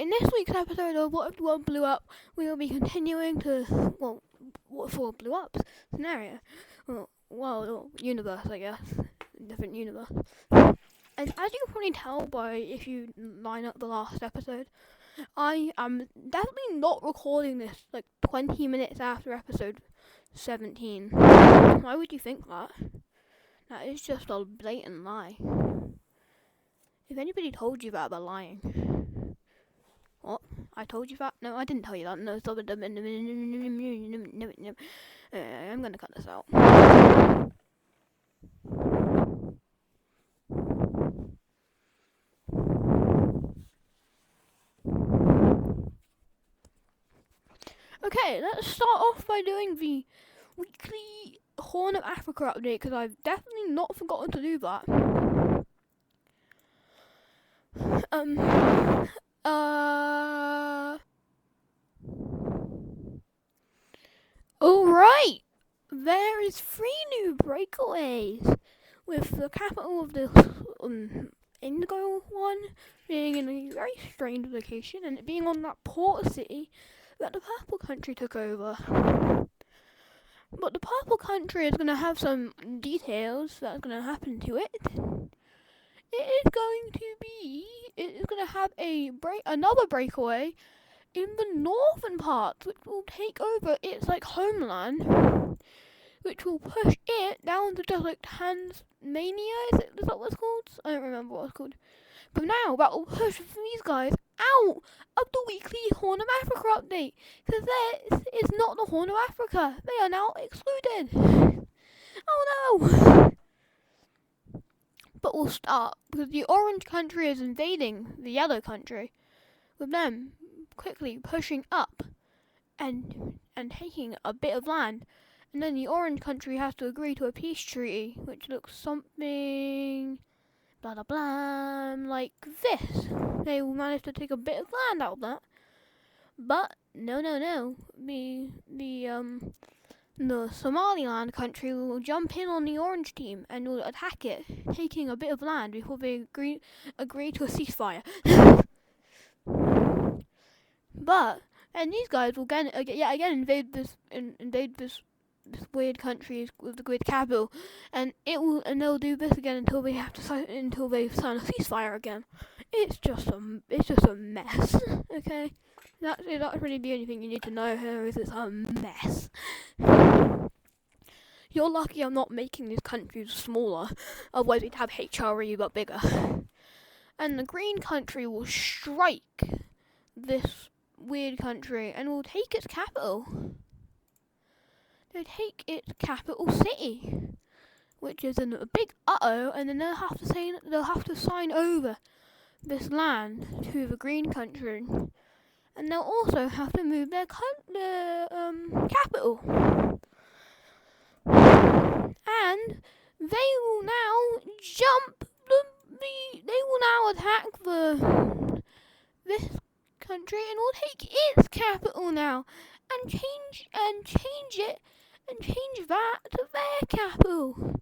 in this week's episode of What If the World Blew Up, we will be continuing to, well, what if the world blew up scenario. Well, universe, I guess. Different universe. And as you can probably tell by if you line up the last episode, I am definitely not recording this like 20 minutes after episode 17. Why would you think that? That is just a blatant lie. If anybody told you that, they're lying. What? I told you that? No, I didn't tell you that. No, stop it. I'm gonna cut this out. Okay, let's start off by doing the weekly Horn of Africa update, because I've definitely not forgotten to do that. Alright! There is 3 new breakaways, with the capital of the Indigo one being in a very strange location, and it being on that port city that the Purple Country took over. But the Purple Country is going to have some details that's going to happen to it. It is going to have another breakaway in the northern parts, which will take over its homeland, which will push it down to just Tasmania. Is that what it's called? I don't remember what it's called. But now that will push these guys out of the weekly Horn of Africa update, because this is not the Horn of Africa. They are now excluded. Oh no! But we'll start, because the orange country is invading the yellow country, with them quickly pushing up and taking a bit of land. And then the orange country has to agree to a peace treaty, which looks something blah blah blah like this. They will manage to take a bit of land out of that. But no. The Somaliland country will jump in on the orange team and will attack it, taking a bit of land before they agree to a ceasefire. And these guys will again invade this weird country with the weird capital, and they'll do this again until they sign a ceasefire again. It's just a mess. Okay, that's really the only thing you need to know here, is it's a mess. You're lucky I'm not making these countries smaller, otherwise we'd have HRE but bigger. And the green country will strike this weird country and will take its capital. They take its capital city, which is a big and then they'll have to sign over this land to the green country, and they'll also have to move their capital. And they will now they will now attack this country and will take its capital now and change that to their capital.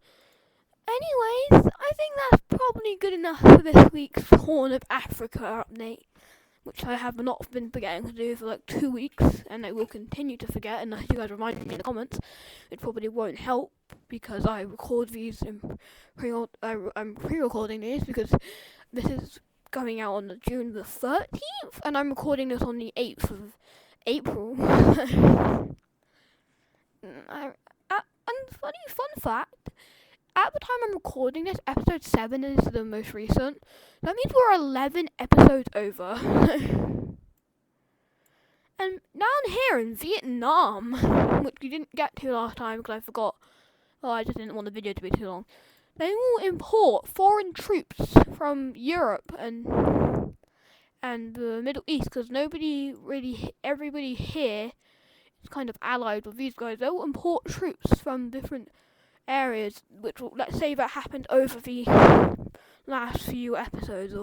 Anyways, I think that's probably good enough for this week's Horn of Africa update, which I have not been forgetting to do for 2 weeks, and I will continue to forget unless you guys remind me in the comments. It probably won't help, because I record these I'm pre-recording these because this is going out on June the 13th, and I'm recording this on the 8th of April. And fun fact, at the time I'm recording this, episode 7 is the most recent. That means we're 11 episodes over. And down here in Vietnam, which we didn't get to last time because I forgot. Oh, I just didn't want the video to be too long. They will import foreign troops from Europe and the Middle East, because everybody here is kind of allied with these guys. They will import troops from different areas, which will, let's say that happened over the last few episodes,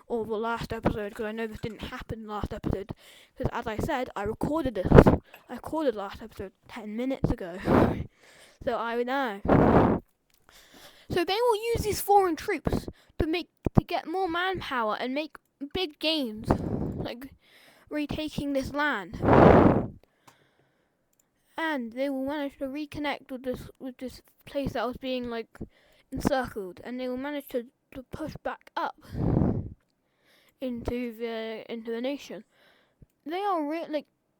or the last episode, because I know this didn't happen last episode, because as I said, I recorded last episode 10 minutes ago. So I know. So they will use these foreign troops to get more manpower and make big gains. retaking this land, and they will manage to reconnect with this place that was being encircled, and they will manage to push back up into the nation. They are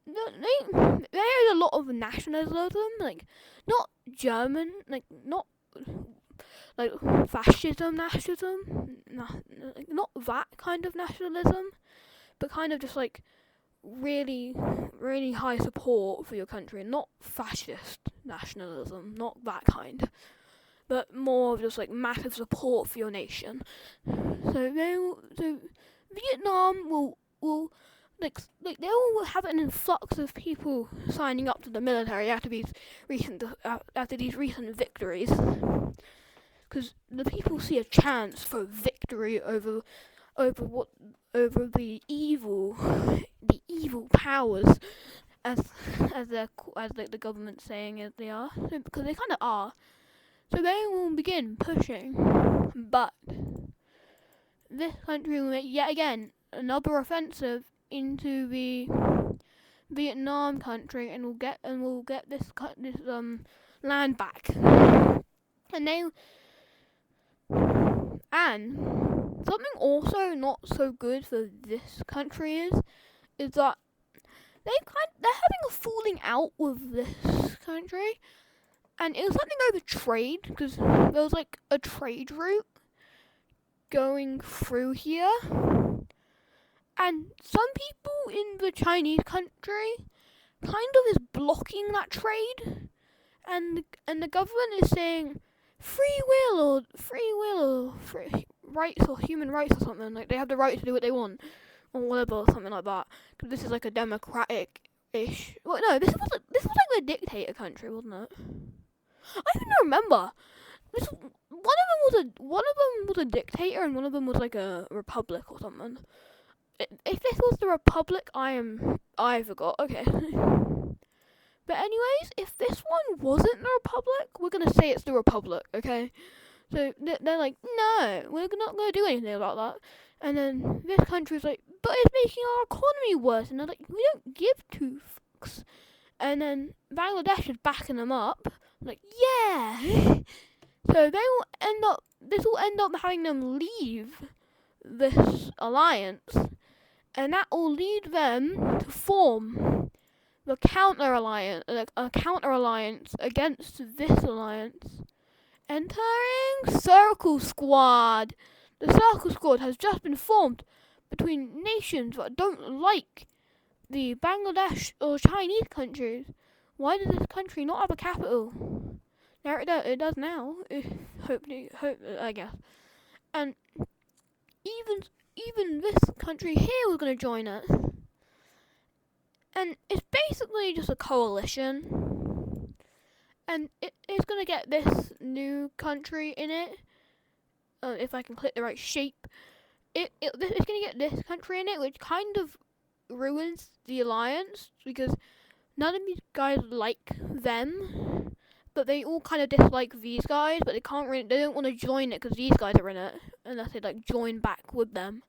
there is a lot of nationalism, not German, not fascism, not that kind of nationalism, but kind of just really, really high support for your country, not fascist nationalism, not that kind, but more of just massive support for your nation. So Vietnam will they will have an influx of people signing up to the military after these recent victories, because the people see a chance for victory over the evil powers, as the government's saying as they are, because they kind of are. So they will begin pushing, but this country will make yet again another offensive into the Vietnam country, and will get this land back. And something also not so good for this country is that they're having a falling out with this country, and it was something over trade, because there was a trade route going through here, and some people in the Chinese country kind of is blocking that trade, and the government is saying free rights or human rights or something, they have the right to do what they want or whatever, or something like that, because this is a democratic-ish. Well, no, this was a dictator country, wasn't it? I even don't remember. One of them was a dictator, and one of them was a republic or something. If this was the republic, I forgot. Okay. But anyways, if this one wasn't the republic, we're gonna say it's the republic, okay? So they're like, no, we're not gonna do anything about that. And then this country's like, but it's making our economy worse. And they're like, we don't give two fucks. And then Bangladesh is backing them up. Yeah. So this will end up having them leave this alliance, and that will lead them to form the counter alliance against this alliance. Entering Circle Squad. The Circle Squad has just been formed between nations that don't like the Bangladesh or Chinese countries. Why does this country not have a capital? Now it does now. I guess. And even this country here was going to join it. And it's basically just a coalition. And it's going to get this new country in it. If I can click the right shape. It's going to get this country in it, which kind of ruins the alliance, because none of these guys like them, but they all kind of dislike these guys, but they don't want to join it because these guys are in it, unless they join back with them.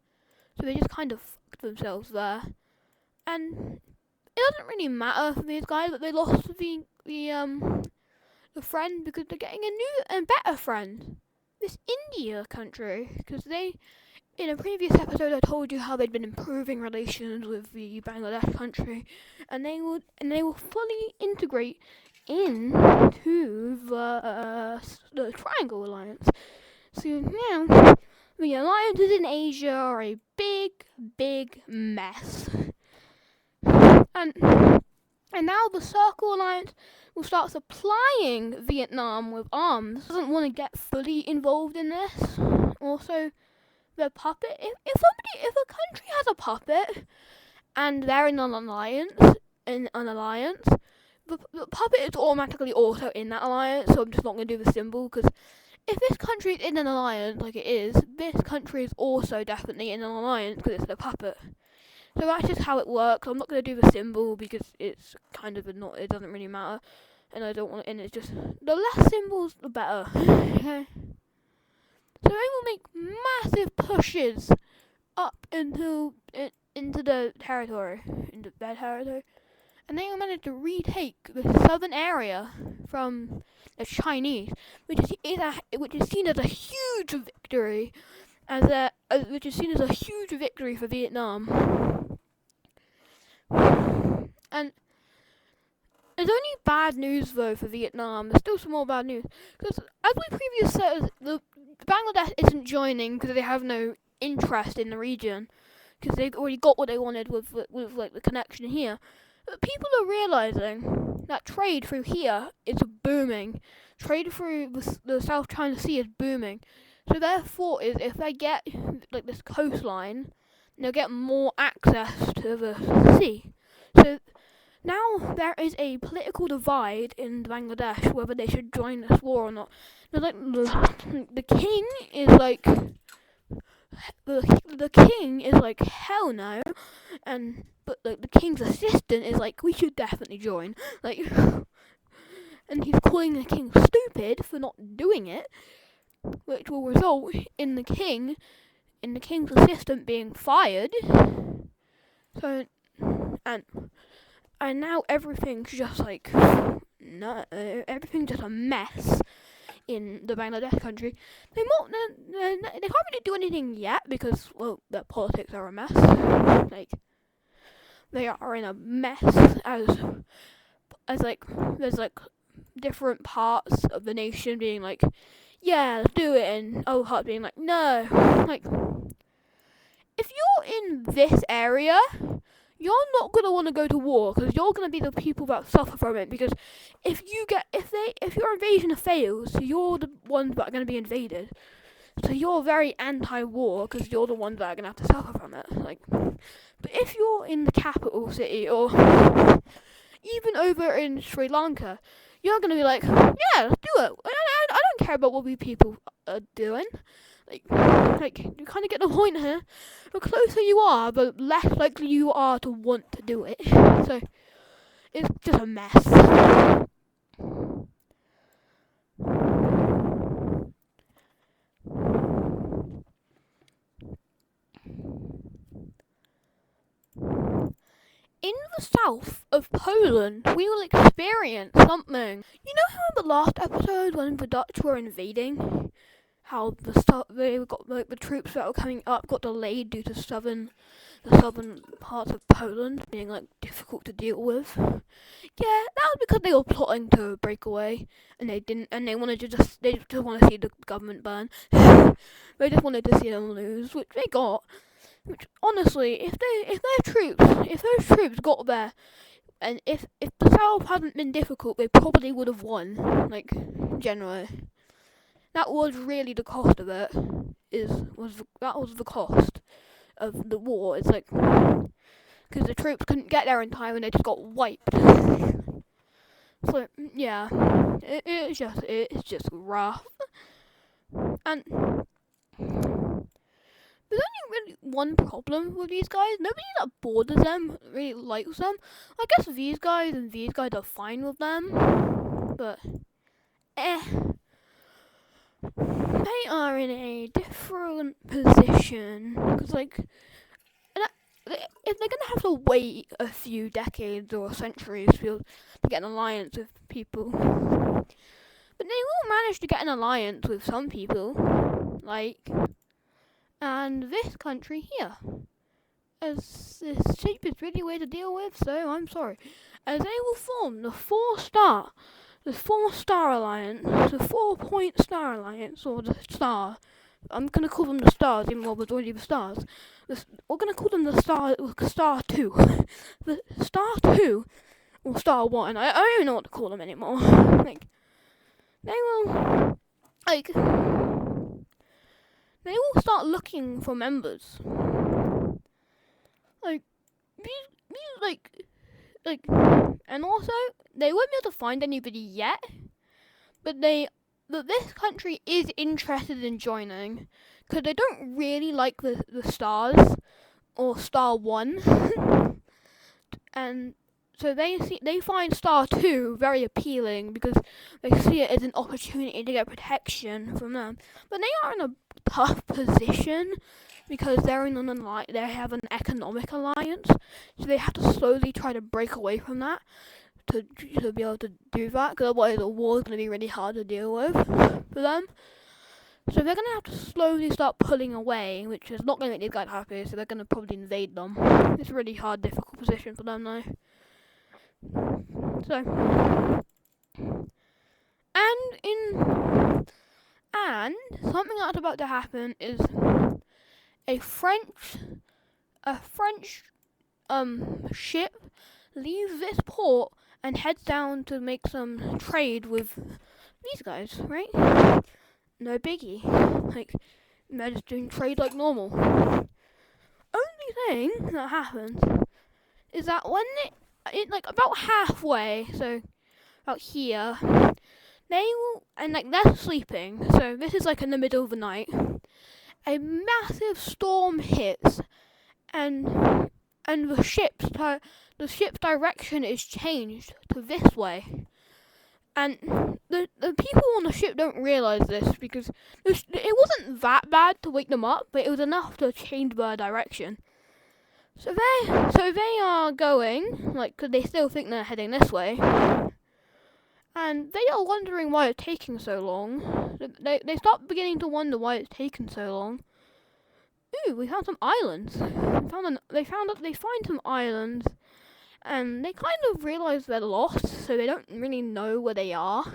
So they just kind of fucked themselves there. And it doesn't really matter for these guys that they lost the friend, because they're getting a new and better friend. This India country, because in a previous episode I told you how they'd been improving relations with the Bangladesh country, and they will fully integrate into the Triangle Alliance. So now the alliances in Asia are a big mess, and now the Circle Alliance will start supplying Vietnam with arms. Doesn't want to get fully involved in this. Also, the puppet. If a country has a puppet and they're in an alliance, the puppet is automatically also in that alliance. So I'm just not going to do the symbol, because if this country is in an alliance like it is, this country is also definitely in an alliance because it's the puppet. So that's just how it works. I'm not going to do the symbol because it's kind of it doesn't really matter, and I don't want it. And it's just the less symbols, the better. Okay. So they will make massive pushes up until into their territory, and they managed to retake the southern area from the Chinese, which is seen as a huge victory, which is seen as a huge victory for Vietnam. And there's only bad news though for Vietnam. There's still some more bad news because, as we previously said, the Bangladesh isn't joining because they have no interest in the region because they already got what they wanted with like the connection here. But people are realizing that trade through here is booming. Trade through the South China Sea is booming. So their thought is if they get like this coastline, they'll get more access to the sea. So now there is a political divide in Bangladesh whether they should join this war or not. Like the king is like the king is like hell no, but like the king's assistant is like we should definitely join. Like, and he's calling the king stupid for not doing it, which will result in the king's assistant being fired. So and now everything's just like everything's just a mess in the Bangladesh country. They can't really do anything yet because well their politics are a mess. Like they are in a mess as like there's like different parts of the nation being like, yeah, let's do it, and other parts being like, no. Like if you're in this area, you're not gonna want to go to war because you're gonna be the people that suffer from it. Because if your invasion fails, you're the ones that are gonna be invaded. So you're very anti-war because you're the ones that are gonna have to suffer from it. Like, but if you're in the capital city or even over in Sri Lanka, you're gonna be like, yeah, let's do it. I don't care about what we people are doing. Like you kind of get the point here. The closer you are, the less likely you are to want to do it. So it's just a mess. In the south of Poland, we will experience something. You know how in the last episode when the Dutch were invading, how the troops that were coming up got delayed due to the southern parts of Poland being like difficult to deal with. Yeah, that was because they were plotting to break away, and they didn't, and they just want to see the government burn. They just wanted to see them lose, which they got. Which honestly, if those troops got there, and if the south hadn't been difficult, they probably would have won. Like generally. That was really the cost of it. That was the cost of the war. It's like because the troops couldn't get there in time and they just got wiped. So yeah, it's just rough. And there's only really one problem with these guys. Nobody that borders them really likes them. I guess these guys are fine with them, but they are in a different position because, like, if they're gonna have to wait a few decades or centuries to get an alliance with people, but they will manage to get an alliance with some people, like, and this country here, as this shape is really weird to deal with. So I'm sorry, as they will form the 4-star alliance, the 4-point star alliance, or the star. I'm gonna call them the stars, even though there's already the stars. We're gonna call them the star 2. The star 2, or star 1. I don't even know what to call them anymore. Like, they will start looking for members. And also, they won't be able to find anybody yet, but this country is interested in joining, because they don't really like the stars, or star 1, and so they find star 2 very appealing, because they see it as an opportunity to get protection from them, but they are in a tough position, because they're in an they have an economic alliance, so they have to slowly try to break away from that to be able to do that, because otherwise the war is going to be really hard to deal with for them. So they're going to have to slowly start pulling away, which is not going to make these guys happy, so they're going to probably invade them. It's a really hard, difficult position for them though. So, and something that's about to happen is a French ship leaves this port and heads down to make some trade with these guys, right? No biggie. Like, they're just doing trade like normal. Only thing that happens is that when it like about halfway, so about here, they will, and like they're sleeping, so this is like in the middle of the night, a massive storm hits, and the ship's direction is changed to this way. And the people on the ship don't realise this, because it wasn't that bad to wake them up, but it was enough to change their direction. So they are going, like, 'cause they still think they're heading this way, and they are wondering why it's taking so long. They start beginning to wonder why it's taken so long. Ooh, we found some islands. They find some islands, and they kind of realise they're lost, so they don't really know where they are.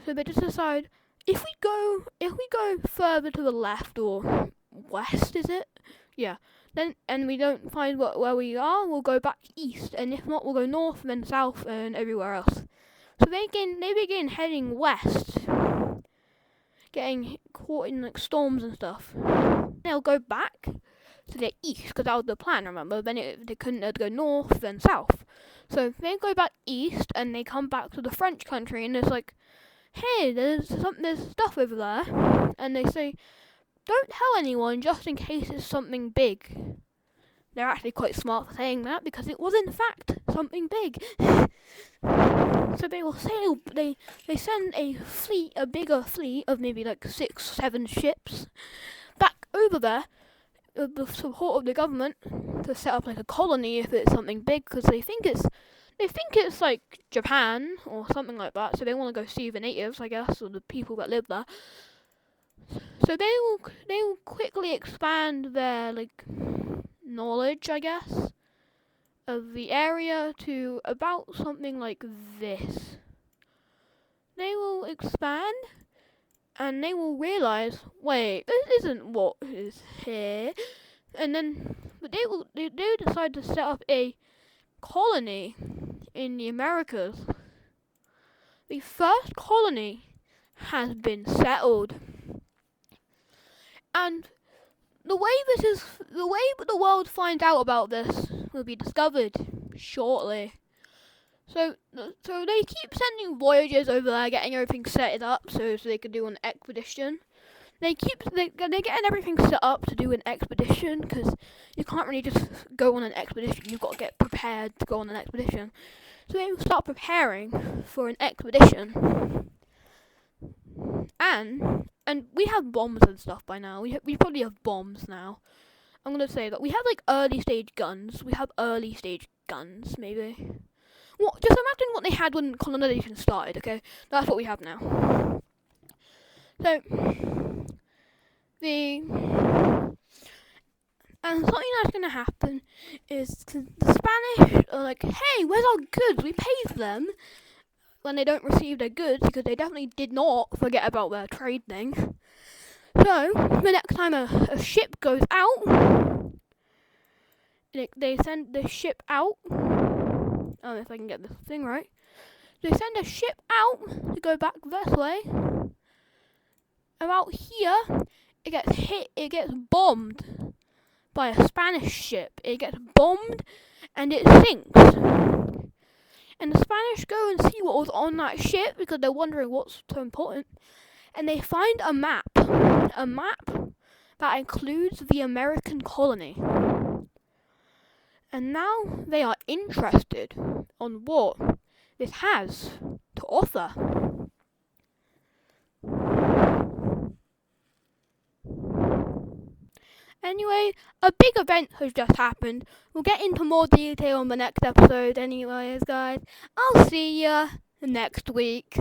So they just decide, if we go further to the left or west, is it? Yeah. Then, and we don't find where we are, we'll go back east, and if not, we'll go north, then south, and everywhere else. So they begin heading west, getting caught in like storms and stuff. They'll go back to the east, because that was the plan, remember? Then they couldn't go north, then south. So they go back east, and they come back to the French country, and it's like, hey, there's stuff over there, and they say, don't tell anyone, just in case it's something big. They're actually quite smart for saying that, because it was in fact something big. So they will sail. They send a bigger fleet of maybe like 6-7 ships back over there with the support of the government to set up like a colony if it's something big, because they think it's like Japan or something like that. So they want to go see the natives, I guess, or the people that live there. So they will quickly expand their like knowledge, I guess, of the area to about something like this. They will expand, and they will realise, wait, this isn't what is here. And then, but they decide to set up a colony in the Americas. The first colony has been settled. And the way the world finds out about this will be discovered shortly. So they keep sending voyagers over there, getting everything set up so they can do an expedition. They're getting everything set up to do an expedition, because you can't really just go on an expedition. You've got to get prepared to go on an expedition. So they will start preparing for an expedition. And we have bombs and stuff by now. We probably have bombs now. I'm gonna say that we have like early stage guns. We have early stage guns, maybe. What? Just imagine what they had when colonization started. Okay, that's what we have now. So and something that's gonna happen is the Spanish are like, hey, where's our goods? We paid them. When they don't receive their goods, because they definitely did not forget about their trade thing. So the next time a ship goes out, they send the ship out. Oh, if I can get this thing right. They send a ship out to go back this way. About here, it gets hit. It gets bombed by a Spanish ship. It gets bombed, and it sinks. And the Spanish go and see what was on that ship, because they're wondering what's so important. And they find a map that includes the American colony. And now they are interested on what this has to offer. Anyway, a big event has just happened. We'll get into more detail in the next episode anyways, guys. I'll see ya next week.